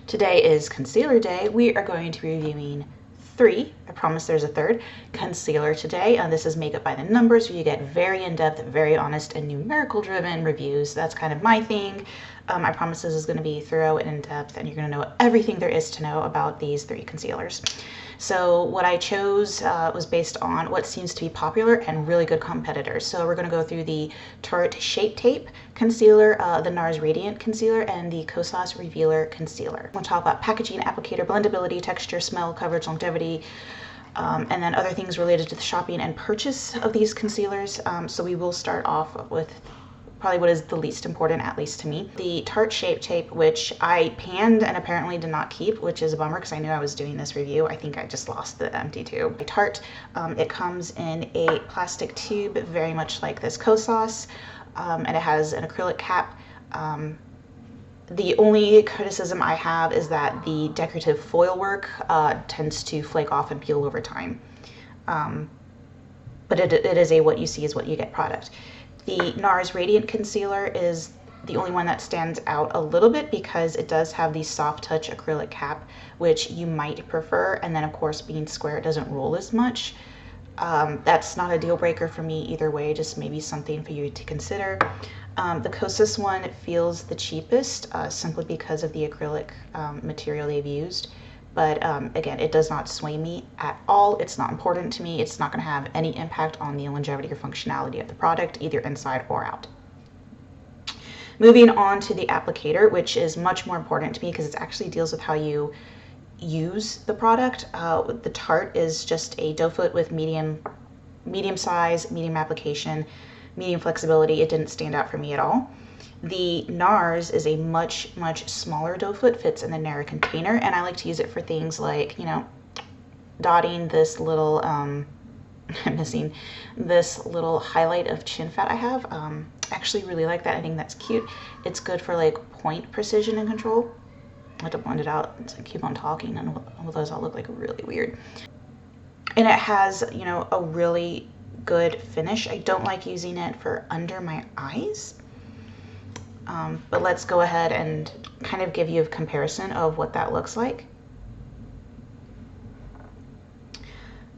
Today is concealer day. We are going to be reviewing three, I promise there's a third, concealer today. This is Makeup by the Numbers, where you get very in-depth, very honest, and numerical-driven reviews. That's kind of my thing. I promise this is going to be thorough and in-depth, and you're going to know everything there is to know about these three concealers. So what I chose was based on what seems to be popular and really good competitors. So we're going to go through the Tarte Shape Tape Concealer, the NARS Radiant Concealer, and the Kosas Revealer Concealer. We'll talk about packaging, applicator, blendability, texture, smell, coverage, longevity, and then other things related to the shopping and purchase of these concealers. So we will start off with probably what is the least important, at least to me. The Tarte Shape Tape, which I panned and apparently did not keep, which is a bummer because I knew I was doing this review. I think I just lost the empty tube. Tarte, it comes in a plastic tube, very much like this Kosas, and it has an acrylic cap. The only criticism I have is that the decorative foil work tends to flake off and peel over time. But it is a what you see is what you get product. The NARS Radiant Concealer is the only one that stands out a little bit because it does have the soft touch acrylic cap, which you might prefer. And then of course, being square, it doesn't roll as much. That's not a deal breaker for me either way, just maybe something for you to consider. The Kosas one feels the cheapest simply because of the acrylic material they've used. But again, it does not sway me at all. It's not important to me. It's not going to have any impact on the longevity or functionality of the product, either inside or out. Moving on to the applicator, which is much more important to me because it actually deals with how you use the product. The Tarte is just a doe foot with medium size, medium application, medium flexibility. It didn't stand out for me at all. The NARS is a much smaller doe foot, fits in a narrow container, and I like to use it for things like, you know, dotting this little, I'm missing this little highlight of chin fat I have. I actually really like that. I think that's cute. It's good for like point precision and control. I have to blend it out as I keep on talking, and otherwise I'll look like really weird. And it has, you know, a really good finish. I don't like using it for under my eyes. But let's go ahead and kind of give you a comparison of what that looks like.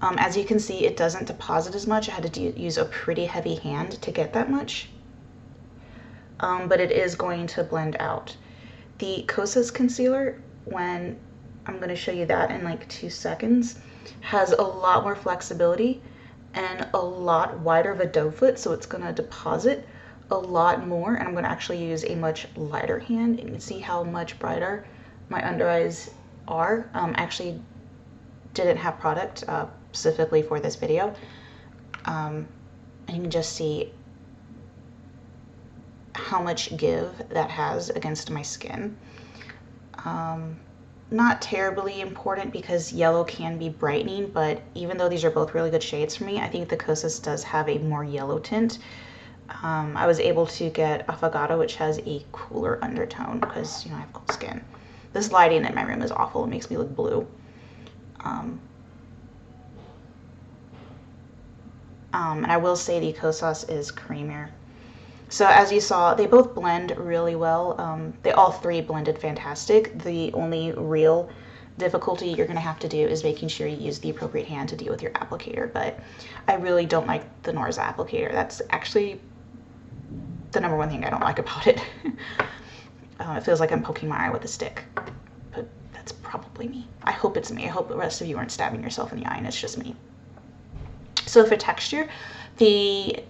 As you can see, it doesn't deposit as much. I had to use a pretty heavy hand to get that much. But it is going to blend out. The Kosas concealer, when I'm going to show you that in like 2 seconds, has a lot more flexibility and a lot wider of a doe foot, so it's going to deposit a lot more, and I'm going to actually use a much lighter hand. You can see how much brighter my under eyes are. Actually didn't have product specifically for this video, and you can just see how much give that has against my skin. Not terribly important because yellow can be brightening, but even though these are both really good shades for me, I think the Kosas does have a more yellow tint. I was able to get Affogato, which has a cooler undertone because, you know, I have cool skin. This lighting in my room is awful. It makes me look blue. And I will say the Kosas is creamier. So as you saw, they both blend really well. They all three blended fantastic. The only real difficulty you're going to have to do is making sure you use the appropriate hand to deal with your applicator. But I really don't like the NARS applicator. That's actually the #1 thing I don't like about it. It feels like I'm poking my eye with a stick, but that's probably me. I hope it's me. I hope the rest of you aren't stabbing yourself in the eye and it's just me. So for texture, the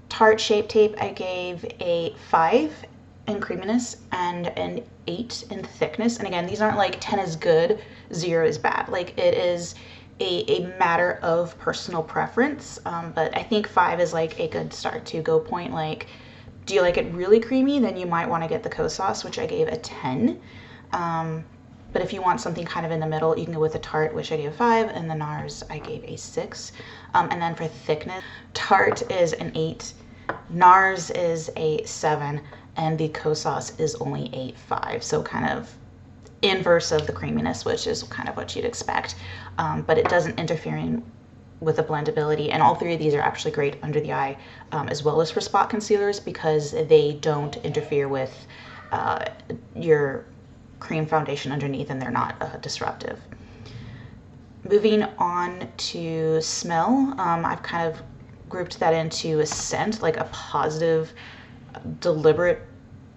Tarte Shape Tape I gave a 5 in creaminess and an 8 in thickness. And again, these aren't like 10 is good, 0 is bad. Like, it is a matter of personal preference, but I think 5 is like a good start to go point. Like, do you like it really creamy? Then you might want to get the Kosas, which I gave a 10. But if you want something kind of in the middle, you can go with the Tarte, which I gave a 5, and the NARS I gave a 6. And then for thickness, Tarte is an 8, NARS is a 7, and the Kosas is only a 5. So kind of inverse of the creaminess, which is kind of what you'd expect, but it doesn't interfere with the blendability. And all three of these are actually great under the eye, as well as for spot concealers, because they don't interfere with your cream foundation underneath and they're not disruptive. Moving on to smell, I've kind of grouped that into a scent, like a positive, deliberate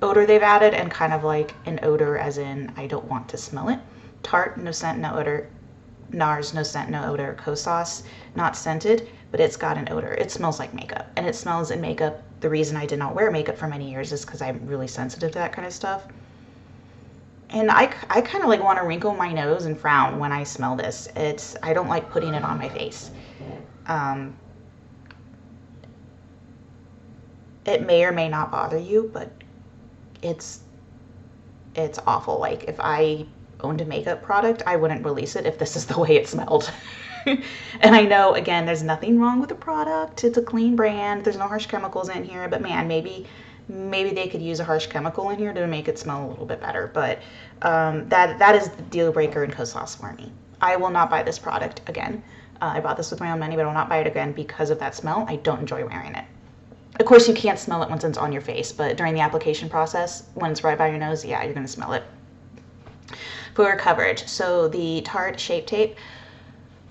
odor they've added, and kind of like an odor as in I don't want to smell it. Tarte, no scent, no odor. NARS, no scent, no odor. Kosas, not scented, but it's got an odor. It smells like makeup, and it smells in makeup. The reason I did not wear makeup for many years is because I'm really sensitive to that kind of stuff. And I kind of like want to wrinkle my nose and frown when I smell this. I don't like putting it on my face. It may or may not bother you, but it's awful. Like if I owned a makeup product, I wouldn't release it if this is the way it smelled. And I know, again, there's nothing wrong with the product. It's a clean brand. There's no harsh chemicals in here, but man, maybe they could use a harsh chemical in here to make it smell a little bit better. But that is the deal breaker in Kosas for me. I will not buy this product again. I bought this with my own money, but I will not buy it again because of that smell. I don't enjoy wearing it. Of course, you can't smell it once it's on your face, but during the application process, when it's right by your nose, yeah, you're going to smell it. For coverage, so the Tarte Shape Tape,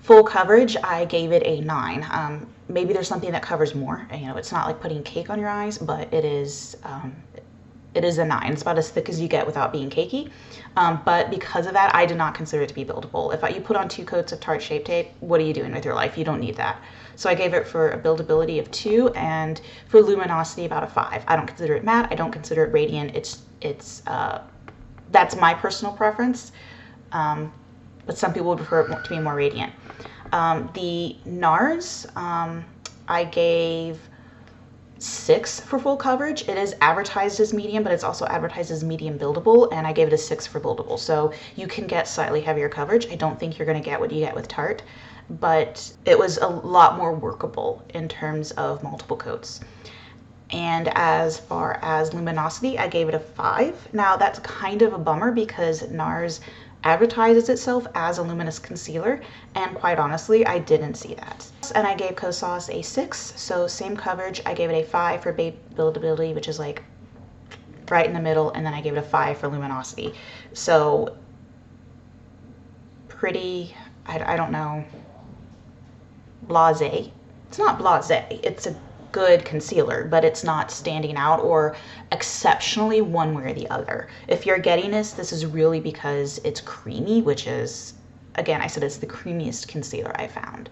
full coverage, I gave it a 9. Maybe there's something that covers more. You know, it's not like putting cake on your eyes, but it is a 9. It's about as thick as you get without being cakey. But because of that, I did not consider it to be buildable. If you put on 2 coats of Tarte Shape Tape, what are you doing with your life? You don't need that. So I gave it for a buildability of 2, and for luminosity about a 5. I don't consider it matte. I don't consider it radiant. That's my personal preference, but some people would prefer it to be more radiant. The NARS, I gave 6 for full coverage. It is advertised as medium, but it's also advertised as medium buildable, and I gave it a 6 for buildable. So you can get slightly heavier coverage. I don't think you're going to get what you get with Tarte, but it was a lot more workable in terms of multiple coats. And as far as luminosity, I gave it a 5. Now that's kind of a bummer because NARS advertises itself as a luminous concealer, and quite honestly, I didn't see that. And I gave Kosas a 6, so same coverage. I gave it a 5 for buildability, which is like right in the middle, and then I gave it a 5 for luminosity. So pretty, I don't know, blasé. It's not blasé, it's a good concealer, but it's not standing out or exceptionally one way or the other. If you're getting this is really because it's creamy, which is, again, I said it's the creamiest concealer I found.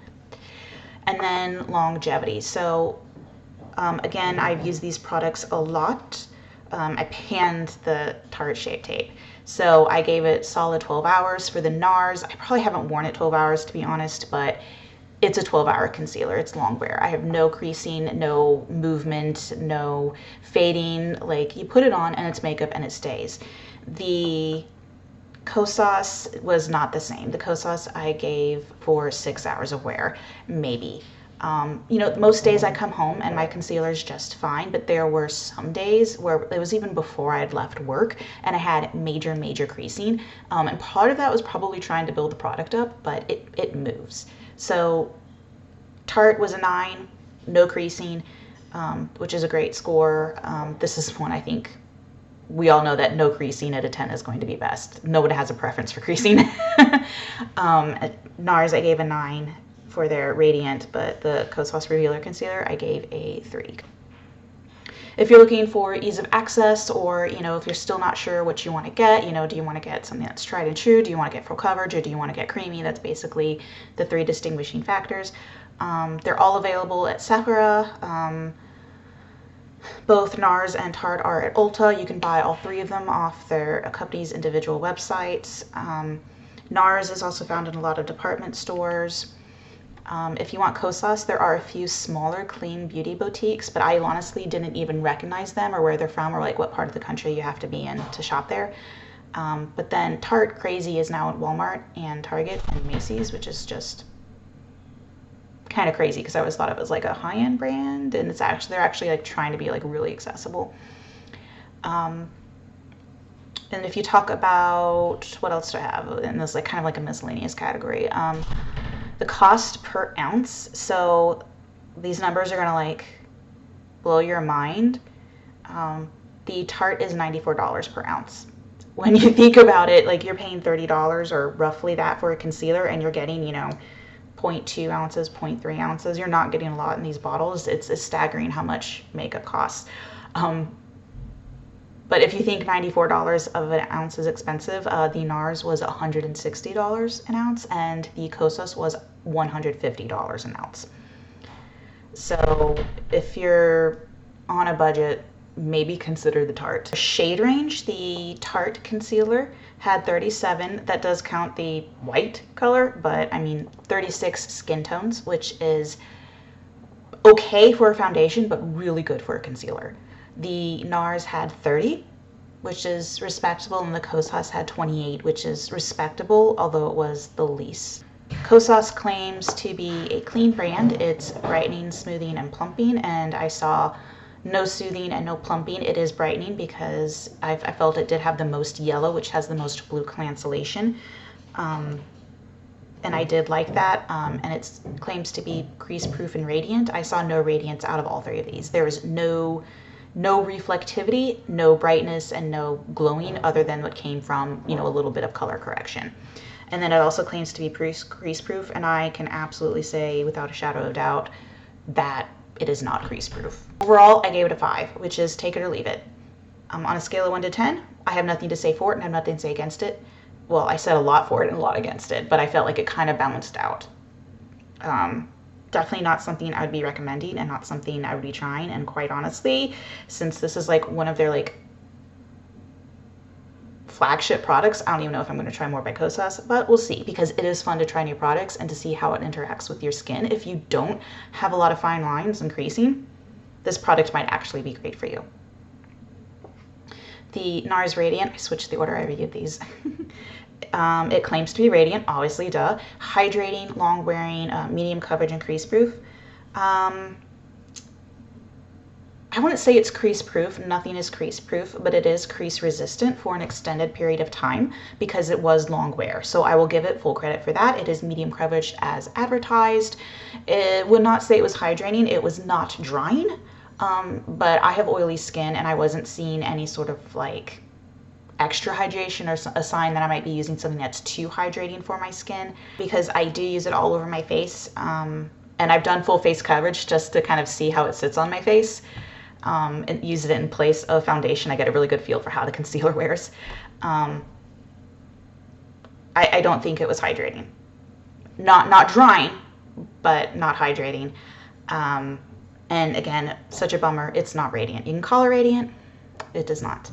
And then longevity. So again, I've used these products a lot. I panned the Tarte Shape Tape. So I gave it solid 12 hours. For the NARS, I probably haven't worn it 12 hours to be honest, but it's a 12-hour concealer. It's long wear. I have no creasing, no movement, no fading. Like, you put it on and it's makeup and it stays. The Kosas was not the same. The Kosas I gave for 6 hours of wear, maybe. You know, most days I come home and my concealer is just fine, but there were some days where it was even before I had left work and I had major creasing. And part of that was probably trying to build the product up, but it moves. So Tarte was a 9, no creasing, which is a great score. This is one I think we all know that no creasing at a 10 is going to be best. No one has a preference for creasing. NARS I gave a 9 for their Radiant, but the Kosas Revealer Concealer I gave a 3. If you're looking for ease of access, or, you know, if you're still not sure what you want to get, you know, do you want to get something that's tried and true? Do you want to get full coverage, or do you want to get creamy? That's basically the 3 distinguishing factors. They're all available at Sephora. Both NARS and Tarte are at Ulta. You can buy all 3 of them off their company's individual websites. NARS is also found in a lot of department stores. If you want Kosas, there are a few smaller clean beauty boutiques, but I honestly didn't even recognize them or where they're from or like what part of the country you have to be in to shop there. But then Tarte Crazy is now at Walmart and Target and Macy's, which is just kind of crazy because I always thought it was like a high-end brand, and they're actually like trying to be like really accessible. And if you talk about, what else do I have in this, like kind of like a miscellaneous category, the cost per ounce. So these numbers are gonna like blow your mind. The Tarte is $94 per ounce. when you think about it, like you're paying $30 or roughly that for a concealer, and you're getting, you know, 0.2 ounces, 0.3 ounces. You're not getting a lot in these bottles. It's staggering how much makeup costs. But if you think $94 of an ounce is expensive, the NARS was $160 an ounce, and the Kosas was $150 an ounce. So if you're on a budget, maybe consider the Tarte. Shade range, the Tarte concealer had 37. That does count the white color, but I mean 36 skin tones, which is okay for a foundation, but really good for a concealer. The NARS had 30, which is respectable, and the Kosas had 28, which is respectable, although it was the least. Kosas claims to be a clean brand. It's brightening, smoothing, and plumping, and I saw no soothing and no plumping. It is brightening because I felt it did have the most yellow, which has the most blue cancellation. And I did like that, and it claims to be crease proof and radiant. I saw no radiance out of all three of these. There was no reflectivity, no brightness, and no glowing other than what came from, you know, a little bit of color correction. And then it also claims to be crease proof, and I can absolutely say without a shadow of doubt that it is not crease proof. Overall, I gave it a 5, which is take it or leave it. On a scale of 1 to 10, I have nothing to say for it and I have nothing to say against it. Well, I said a lot for it and a lot against it, but I felt like it kind of balanced out. Definitely not something I would be recommending and not something I would be trying. And quite honestly, since this is like one of their like flagship products, I don't even know if I'm going to try more by Kosas, but we'll see, because it is fun to try new products and to see how it interacts with your skin. If you don't have a lot of fine lines and creasing, this product might actually be great for you. The NARS Radiant, I switched the order I reviewed these. It claims to be radiant, obviously, duh. Hydrating, long wearing, medium coverage, and crease proof. I wouldn't say it's crease proof. Nothing is crease proof, but it is crease resistant for an extended period of time because it was long wear. So I will give it full credit for that. It is medium coverage as advertised. It would not say it was hydrating. It was not drying, but I have oily skin and I wasn't seeing any sort of like extra hydration or a sign that I might be using something that's too hydrating for my skin, because I do use it all over my face, and I've done full face coverage just to kind of see how it sits on my face, and use it in place of foundation. I get a really good feel for how the concealer wears. I don't think it was hydrating. Not drying, but not hydrating. And again, such a bummer, it's not radiant. You can call it radiant, it does not.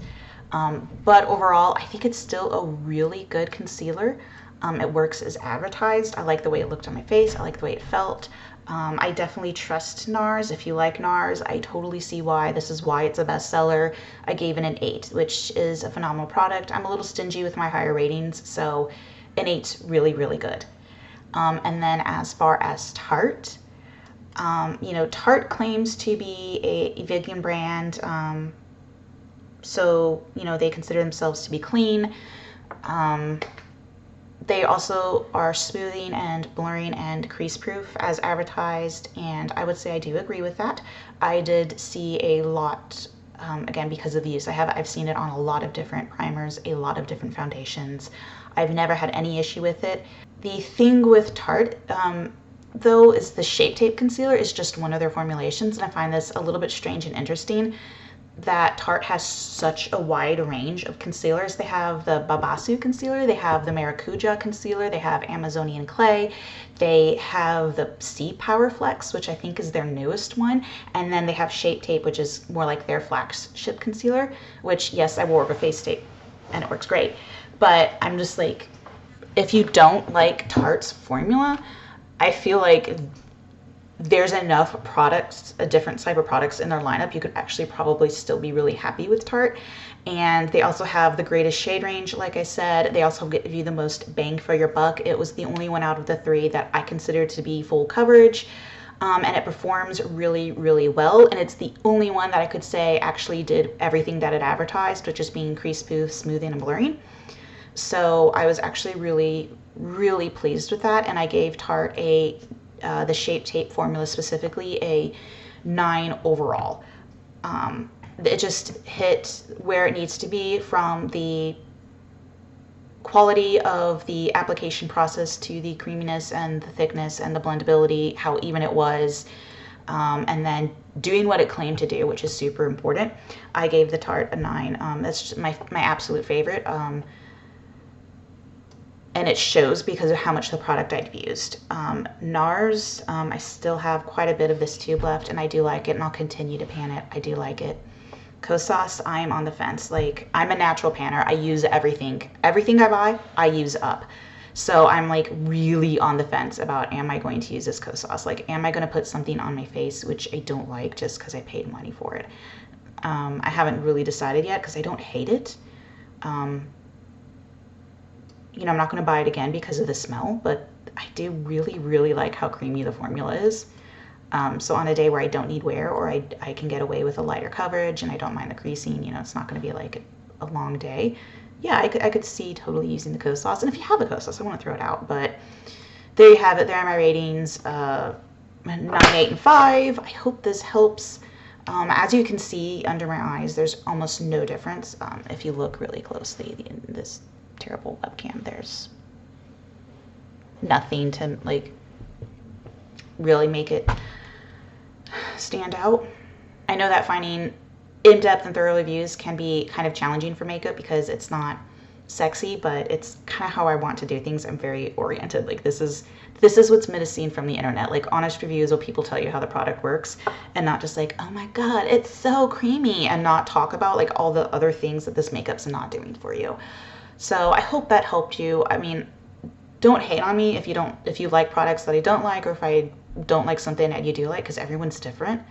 But overall, I think it's still a really good concealer. It works as advertised. I like the way it looked on my face. I like the way it felt. I definitely trust NARS. If you like NARS, I totally see why. This is why it's a bestseller. I gave it an 8, which is a phenomenal product. I'm a little stingy with my higher ratings, so an 8's really, really good. And then as far as Tarte, you know, Tarte claims to be a vegan brand. So, you know, they consider themselves to be clean. They also are smoothing and blurring and crease proof as advertised, and I would say I do agree with that. I did see a lot, again, because of the use I have, I've seen it on a lot of different primers, a lot of different foundations. I've never had any issue with it. The thing with Tarte, though, is the Shape Tape concealer is just one of their formulations, and I find this a little bit strange and interesting that Tarte has such a wide range of concealers. They have the Babasu concealer, they have the Maracuja concealer, they have Amazonian Clay, they have the Sea Power Flex, which I think is their newest one, and then they have Shape Tape, which is more like their flagship concealer, which, yes, I wore over face tape and it works great. But I'm just like, if you don't like Tarte's formula, I feel like there's enough products, a different type of products in their lineup. You could actually probably still be really happy with Tarte. And they also have the greatest shade range, like I said. They also give you the most bang for your buck. It was the only one out of the 3 that I considered to be full coverage. And it performs really, really well. And it's the only one that I could say actually did everything that it advertised, which is being crease proof, smoothing, and blurring. So I was actually really, really pleased with that. And I gave Tarte the Shape Tape formula specifically a 9 overall. It just hit where it needs to be from the quality of the application process to the creaminess and the thickness and the blendability, how even it was, and then doing what it claimed to do, which is super important. I gave the Tarte a 9. That's just my absolute favorite. And it shows because of how much the product I've used. NARS, I still have quite a bit of this tube left, and I do like it, and I'll continue to pan it. I do like it. Kosas, I am on the fence. Like, I'm a natural panner. I use everything. Everything I buy, I use up. So I'm like really on the fence about, am I going to use this Kosas? Like, am I going to put something on my face, which I don't like just because I paid money for it? I haven't really decided yet because I don't hate it. You know, I'm not going to buy it again because of the smell, but I do really, really like how creamy the formula is. So on a day where I don't need wear, or I can get away with a lighter coverage and I don't mind the creasing, you know, it's not going to be like a long day. Yeah, I could see totally using the Kosas. And if you have a Kosas, I want to throw it out. But there you have it. There are my ratings. 9, 8, and 5. I hope this helps. As you can see under my eyes, there's almost no difference. If you look really closely in this terrible webcam, there's nothing to like really make it stand out. I know that finding in-depth and thorough reviews can be kind of challenging for makeup because it's not sexy, but it's kind of how I want to do things. I'm very oriented. Like, this is what's missing from the internet. Like, honest reviews will people tell you how the product works and not just like, oh my god, it's so creamy, and not talk about like all the other things that this makeup's not doing for you. So I hope that helped you. I mean, don't hate on me if you like products that I don't like, or if I don't like something that you do like, because everyone's different.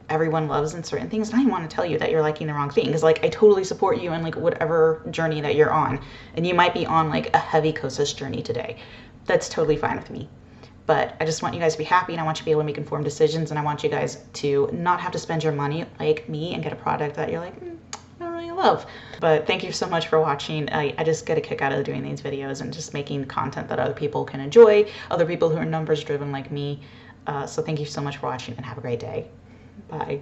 Everyone loves in certain things, and I want to tell you that you're liking the wrong thing, because like I totally support you in like whatever journey that you're on, and you might be on like a heavy Kosas journey today. That's totally fine with me. But I just want you guys to be happy, and I want you to be able to make informed decisions, and I want you guys to not have to spend your money like me and get a product that you're like, I don't really love. But thank you so much for watching. I just get a kick out of doing these videos and just making content that other people can enjoy, other people who are numbers driven like me. So thank you so much for watching, and have a great day. Bye.